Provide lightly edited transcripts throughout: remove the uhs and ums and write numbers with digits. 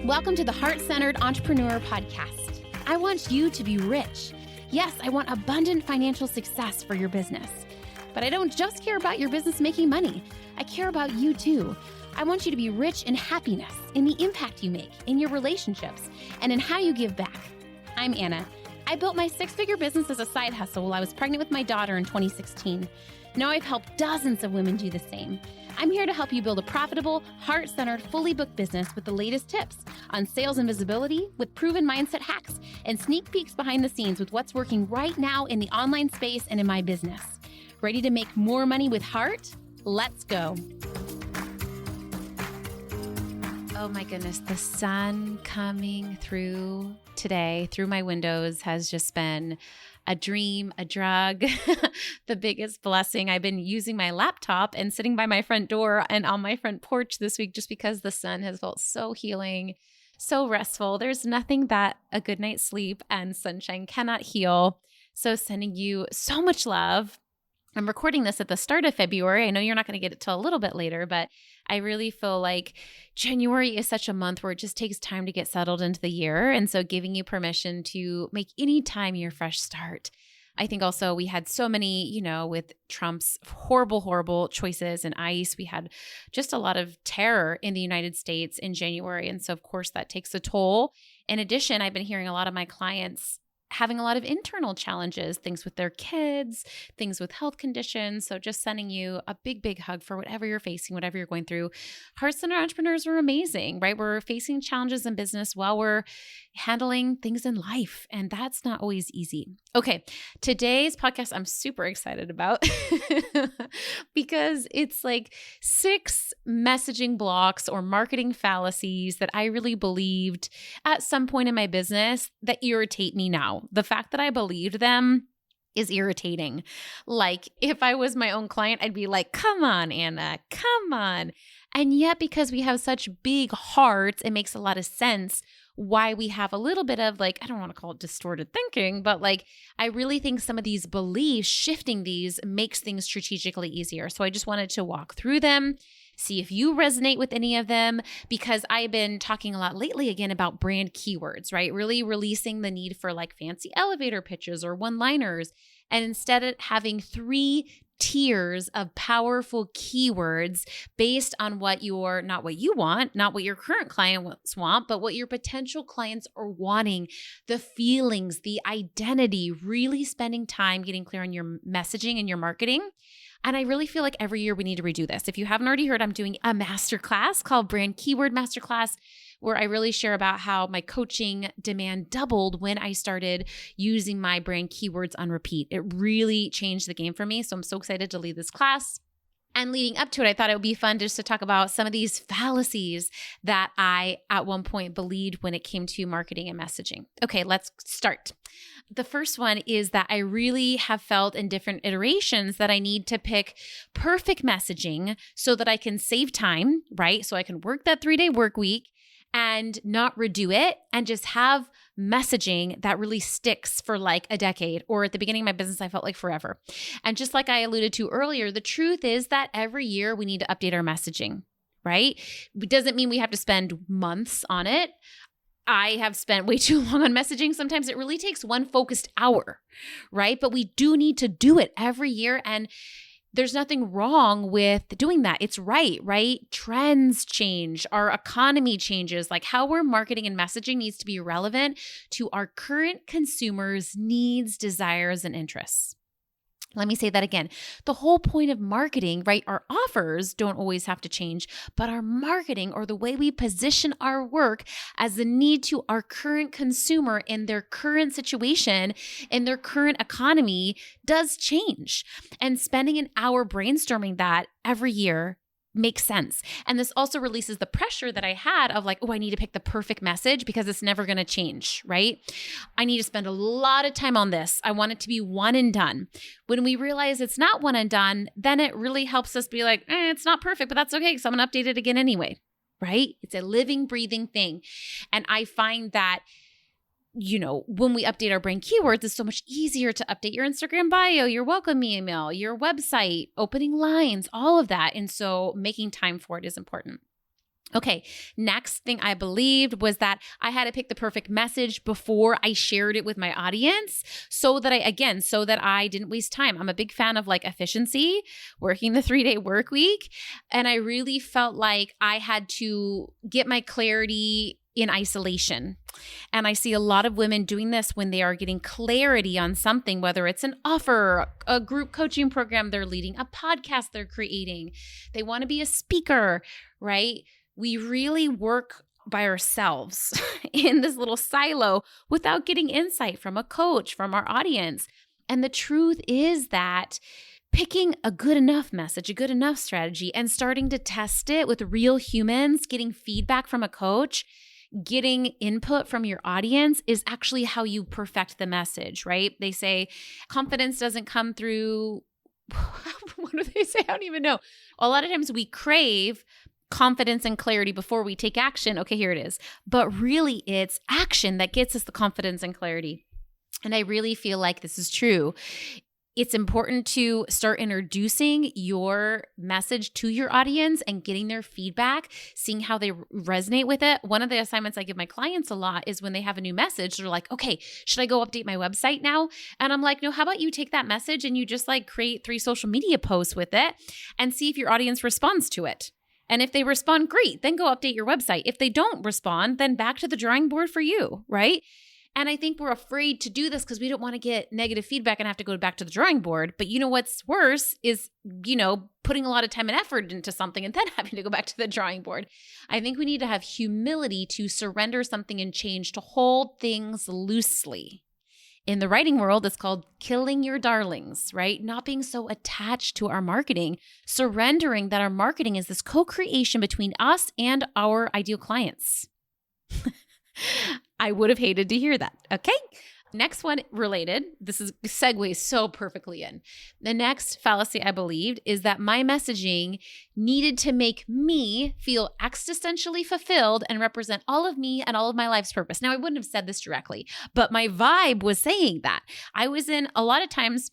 Welcome to the Heart-Centered Entrepreneur Podcast. I want you to be rich. Yes, I want abundant financial success for your business. But I don't just care about your business making money. I care about you too. I want you to be rich in happiness, in the impact you make, in your relationships, and in how you give back. I'm Anna. I built my six-figure business as a side hustle while I was pregnant with my daughter in 2016. Now I've helped dozens of women do the same. I'm here to help you build a profitable, heart-centered, fully booked business with the latest tips on sales and visibility, with proven mindset hacks, and sneak peeks behind the scenes with what's working right now in the online space and in my business. Ready to make more money with heart? Let's go. Oh my goodness, the sun coming through today, through my windows, has just been a dream, a drug, the biggest blessing. I've been using my laptop and sitting by my front door and on my front porch this week just because the sun has felt so healing, so restful. There's nothing that a good night's sleep and sunshine cannot heal. So sending you so much love. I'm recording this at the start of February. I know you're not going to get it till a little bit later, but I really feel like January is such a month where it just takes time to get settled into the year. And so giving you permission to make any time your fresh start. I think also we had so many, with Trump's horrible choices and ICE, we had just a lot of terror in the United States in January. And so of course that takes a toll. In addition, I've been hearing a lot of my clients having a lot of internal challenges, things with their kids, things with health conditions. So just sending you a big hug for whatever you're facing, whatever you're going through. Heart-centered entrepreneurs are amazing, right? We're facing challenges in business while we're handling things in life, and that's not always easy. Okay, today's podcast I'm super excited about because it's like 6 messaging blocks or marketing fallacies that I really believed at some point in my business that irritate me now. The fact that I believed them is irritating. Like if I was my own client, I'd be like, come on, Anna, come on. And yet because we have such big hearts, it makes a lot of sense why we have a little bit of I don't want to call it distorted thinking, but I really think some of these beliefs, shifting these makes things strategically easier. So I just wanted to walk through them, see if you resonate with any of them, because I've been talking a lot lately again about brand keywords, right? Really releasing the need for fancy elevator pitches or one-liners, and instead of having 3 tiers of powerful keywords based on what not what you want, not what your current clients want, but what your potential clients are wanting, the feelings, the identity, really spending time getting clear on your messaging and your marketing. And I really feel like every year we need to redo this. If you haven't already heard, I'm doing a masterclass called Brand Keyword Masterclass, where I really share about how my coaching demand doubled when I started using my brand keywords on repeat. It really changed the game for me. So I'm so excited to lead this class. And leading up to it, I thought it would be fun just to talk about some of these fallacies that I at one point believed when it came to marketing and messaging. Okay, let's start. The first one is that I really have felt in different iterations that I need to pick perfect messaging so that I can save time, right? So I can work that 3-day work week and not redo it and just have messaging that really sticks for a decade. Or at the beginning of my business, I felt like forever. And just like I alluded to earlier, the truth is that every year we need to update our messaging, right? It doesn't mean we have to spend months on it. I have spent way too long on messaging. Sometimes it really takes one focused hour, right? But we do need to do it every year. And there's nothing wrong with doing that. It's right? Trends change. Our economy changes. How we're marketing and messaging needs to be relevant to our current consumers' needs, desires, and interests. Let me say that again. The whole point of marketing, right? Our offers don't always have to change, but our marketing or the way we position our work as the need to our current consumer in their current situation, in their current economy does change. And spending an hour brainstorming that every year makes sense. And this also releases the pressure that I had of I need to pick the perfect message because it's never going to change, right? I need to spend a lot of time on this. I want it to be one and done. When we realize it's not one and done, then it really helps us be it's not perfect, but that's okay because I'm going to update it again anyway, right? It's a living, breathing thing. And I find that when we update our brand keywords, it's so much easier to update your Instagram bio, your welcome email, your website, opening lines, all of that. And so making time for it is important. Okay, next thing I believed was that I had to pick the perfect message before I shared it with my audience so that I didn't waste time. I'm a big fan of like efficiency, working the 3-day work week. And I really felt like I had to get my clarity in isolation. And I see a lot of women doing this when they are getting clarity on something, whether it's an offer, a group coaching program they're leading, a podcast they're creating, they want to be a speaker, right? We really work by ourselves in this little silo without getting insight from a coach, from our audience. And the truth is that picking a good enough message, a good enough strategy, and starting to test it with real humans, getting feedback from a coach, getting input from your audience is actually how you perfect the message, right? They say confidence doesn't come through, what do they say? I don't even know. A lot of times we crave confidence and clarity before we take action. Okay, here it is. But really, it's action that gets us the confidence and clarity. And I really feel like this is true. It's important to start introducing your message to your audience and getting their feedback, seeing how they resonate with it. One of the assignments I give my clients a lot is when they have a new message, they're like, okay, should I go update my website now? And I'm like, no, how about you take that message and you just like create 3 social media posts with it and see if your audience responds to it. And if they respond, great, then go update your website. If they don't respond, then back to the drawing board for you, right? And I think we're afraid to do this because we don't want to get negative feedback and have to go back to the drawing board. But you know what's worse is, putting a lot of time and effort into something and then having to go back to the drawing board. I think we need to have humility to surrender something and change, to hold things loosely. In the writing world, it's called killing your darlings, right? Not being so attached to our marketing, surrendering that our marketing is this co-creation between us and our ideal clients. I would have hated to hear that. Okay. Next one related. This is segues so perfectly in. The next fallacy I believed is that my messaging needed to make me feel existentially fulfilled and represent all of me and all of my life's purpose. Now, I wouldn't have said this directly, but my vibe was saying that. I was in a lot of times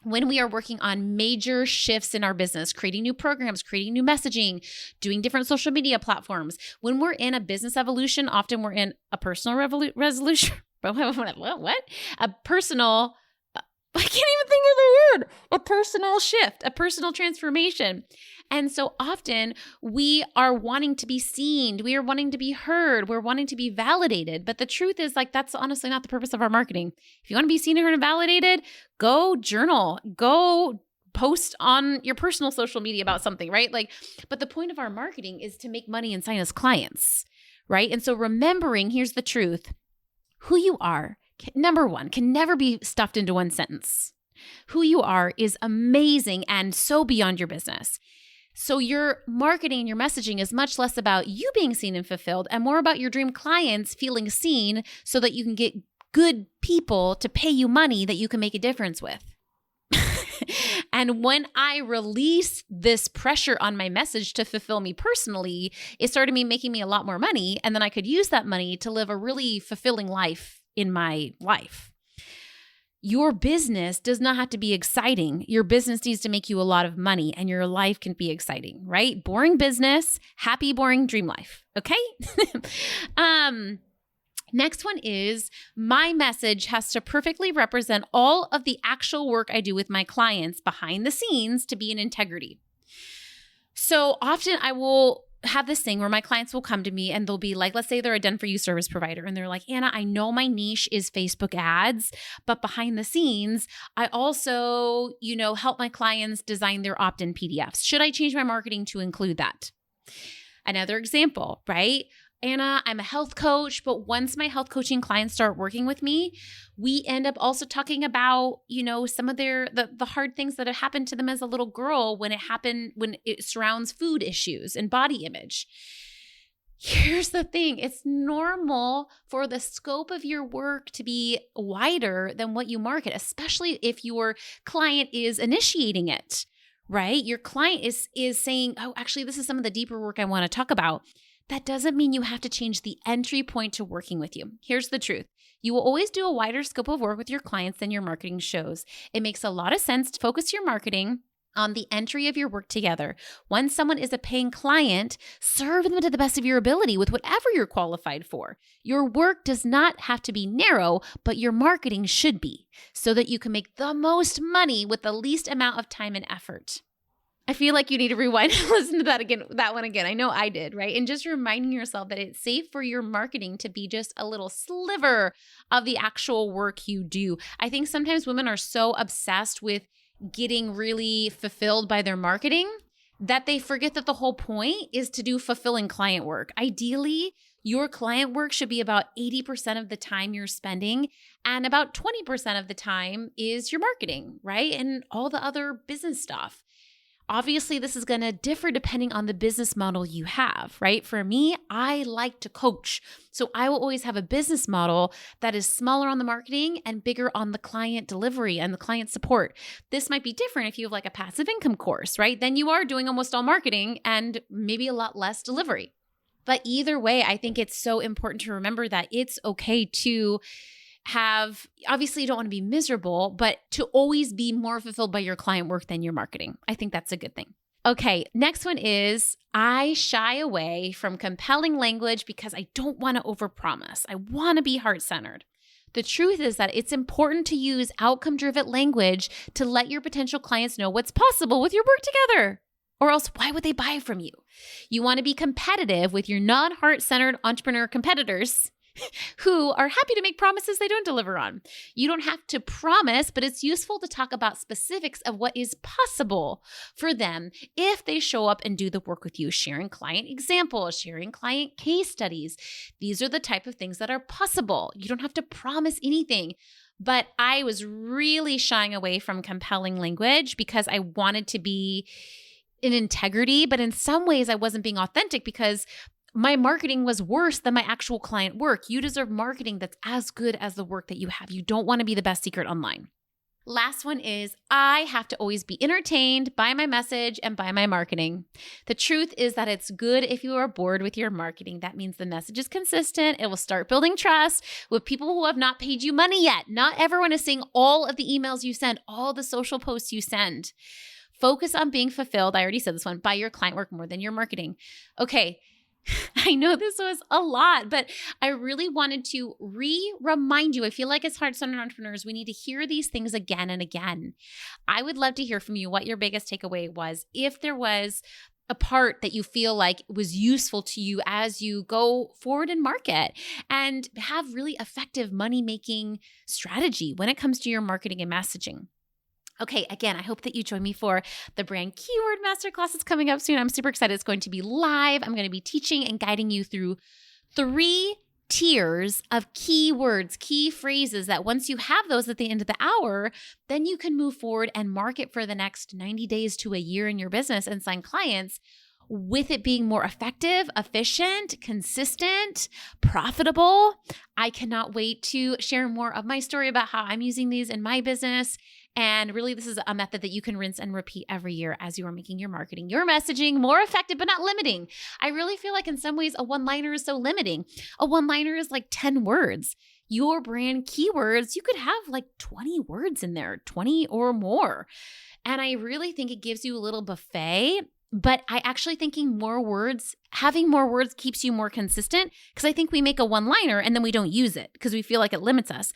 when we are working on major shifts in our business, creating new programs, creating new messaging, doing different social media platforms. When we're in a business evolution, often we're in a personal resolution. What? A personal, I can't even think of the word, a personal shift, a personal transformation. And so often we are wanting to be seen. We are wanting to be heard. We're wanting to be validated. But the truth is, like, that's honestly not the purpose of our marketing. If you want to be seen, heard, and validated, go journal, go post on your personal social media about something, right? But the point of our marketing is to make money and sign us clients, right? And so remembering, here's the truth. Who you are, number one, can never be stuffed into one sentence. Who you are is amazing and so beyond your business. So your marketing and your messaging is much less about you being seen and fulfilled and more about your dream clients feeling seen so that you can get good people to pay you money that you can make a difference with. And when I release this pressure on my message to fulfill me personally, it started making me a lot more money. And then I could use that money to live a really fulfilling life in my life. Your business does not have to be exciting. Your business needs to make you a lot of money and your life can be exciting, right? Boring business, happy, boring dream life. Okay? Next one is my message has to perfectly represent all of the actual work I do with my clients behind the scenes to be in integrity. So often I will have this thing where my clients will come to me and they'll be like, let's say they're a done-for-you service provider. And they're like, Anna, I know my niche is Facebook ads, but behind the scenes, I also, help my clients design their opt-in PDFs. Should I change my marketing to include that? Another example, right? Anna, I'm a health coach, but once my health coaching clients start working with me, we end up also talking about, some of the hard things that have happened to them as a little girl when it surrounds food issues and body image. Here's the thing. It's normal for the scope of your work to be wider than what you market, especially if your client is initiating it, right? Your client is saying, oh, actually, this is some of the deeper work I want to talk about. That doesn't mean you have to change the entry point to working with you. Here's the truth. You will always do a wider scope of work with your clients than your marketing shows. It makes a lot of sense to focus your marketing On the entry of your work together, when someone is a paying client, serve them to the best of your ability with whatever you're qualified for. Your work does not have to be narrow, but your marketing should be, so that you can make the most money with the least amount of time and effort. I feel like you need to rewind and listen to that one again. I know I did, right? And just reminding yourself that it's safe for your marketing to be just a little sliver of the actual work you do. I think sometimes women are so obsessed with getting really fulfilled by their marketing that they forget that the whole point is to do fulfilling client work. Ideally, your client work should be about 80% of the time you're spending, and about 20% of the time is your marketing, right? And all the other business stuff. Obviously, this is going to differ depending on the business model you have, right? For me, I like to coach. So I will always have a business model that is smaller on the marketing and bigger on the client delivery and the client support. This might be different if you have like a passive income course, right? Then you are doing almost all marketing and maybe a lot less delivery. But either way, I think it's so important to remember that it's okay to have, obviously you don't want to be miserable, but to always be more fulfilled by your client work than your marketing. I think that's a good thing. Okay, next one is I shy away from compelling language because I don't want to overpromise. I want to be heart-centered. The truth is that it's important to use outcome-driven language to let your potential clients know what's possible with your work together. Or else, why would they buy from you? You want to be competitive with your non-heart-centered entrepreneur competitors who are happy to make promises they don't deliver on. You don't have to promise, but it's useful to talk about specifics of what is possible for them if they show up and do the work with you, sharing client examples, sharing client case studies. These are the type of things that are possible. You don't have to promise anything. But I was really shying away from compelling language because I wanted to be in integrity, but in some ways I wasn't being authentic because my marketing was worse than my actual client work. You deserve marketing that's as good as the work that you have. You don't want to be the best secret online. Last one is I have to always be entertained by my message and by my marketing. The truth is that it's good if you are bored with your marketing. That means the message is consistent. It will start building trust with people who have not paid you money yet. Not everyone is seeing all of the emails you send, all the social posts you send. Focus on being fulfilled, I already said this one, by your client work more than your marketing. Okay. I know this was a lot, but I really wanted to remind you. I feel like as heart-centered entrepreneurs, we need to hear these things again and again. I would love to hear from you what your biggest takeaway was. If there was a part that you feel like was useful to you as you go forward in market and have really effective money-making strategy when it comes to your marketing and messaging. Okay, again, I hope that you join me for the Brand Keyword Masterclass that's coming up soon. I'm super excited. It's going to be live. I'm going to be teaching and guiding you through 3 tiers of keywords, key phrases that once you have those at the end of the hour, then you can move forward and market for the next 90 days to a year in your business and sign clients with it being more effective, efficient, consistent, profitable. I cannot wait to share more of my story about how I'm using these in my business. And really, this is a method that you can rinse and repeat every year as you are making your marketing, your messaging more effective, but not limiting. I really feel like in some ways, a one-liner is so limiting. A one-liner is like 10 words. Your brand keywords, you could have like 20 words in there, 20 or more. And I really think it gives you a little buffet. But I actually thinking having more words keeps you more consistent because I think we make a one-liner and then we don't use it because we feel like it limits us.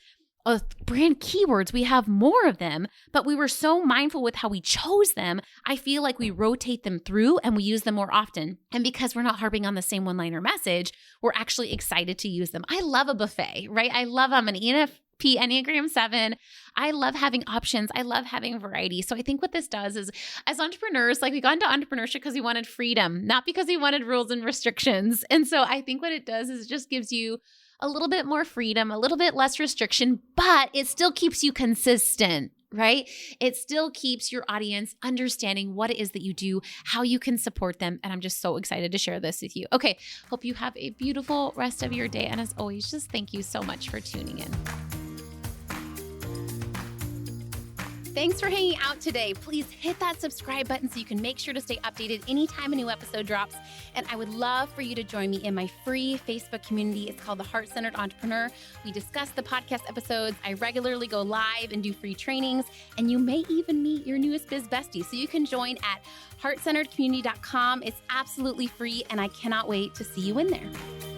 Brand keywords, we have more of them, but we were so mindful with how we chose them. I feel like we rotate them through and we use them more often. And because we're not harping on the same one-liner message, we're actually excited to use them. I love a buffet, right? I'm an ENFP, Enneagram 7. I love having options. I love having variety. So I think what this does is as entrepreneurs, like we got into entrepreneurship because we wanted freedom, not because we wanted rules and restrictions. And so I think what it does is it just gives you a little bit more freedom, a little bit less restriction, but it still keeps you consistent, right? It still keeps your audience understanding what it is that you do, how you can support them. And I'm just so excited to share this with you. Okay, hope you have a beautiful rest of your day. And as always, just thank you so much for tuning in. Thanks for hanging out today. Please hit that subscribe button so you can make sure to stay updated anytime a new episode drops. And I would love for you to join me in my free Facebook community. It's called The Heart-Centered Entrepreneur. We discuss the podcast episodes. I regularly go live and do free trainings. And you may even meet your newest biz bestie. So you can join at heartcenteredcommunity.com. It's absolutely free, and I cannot wait to see you in there.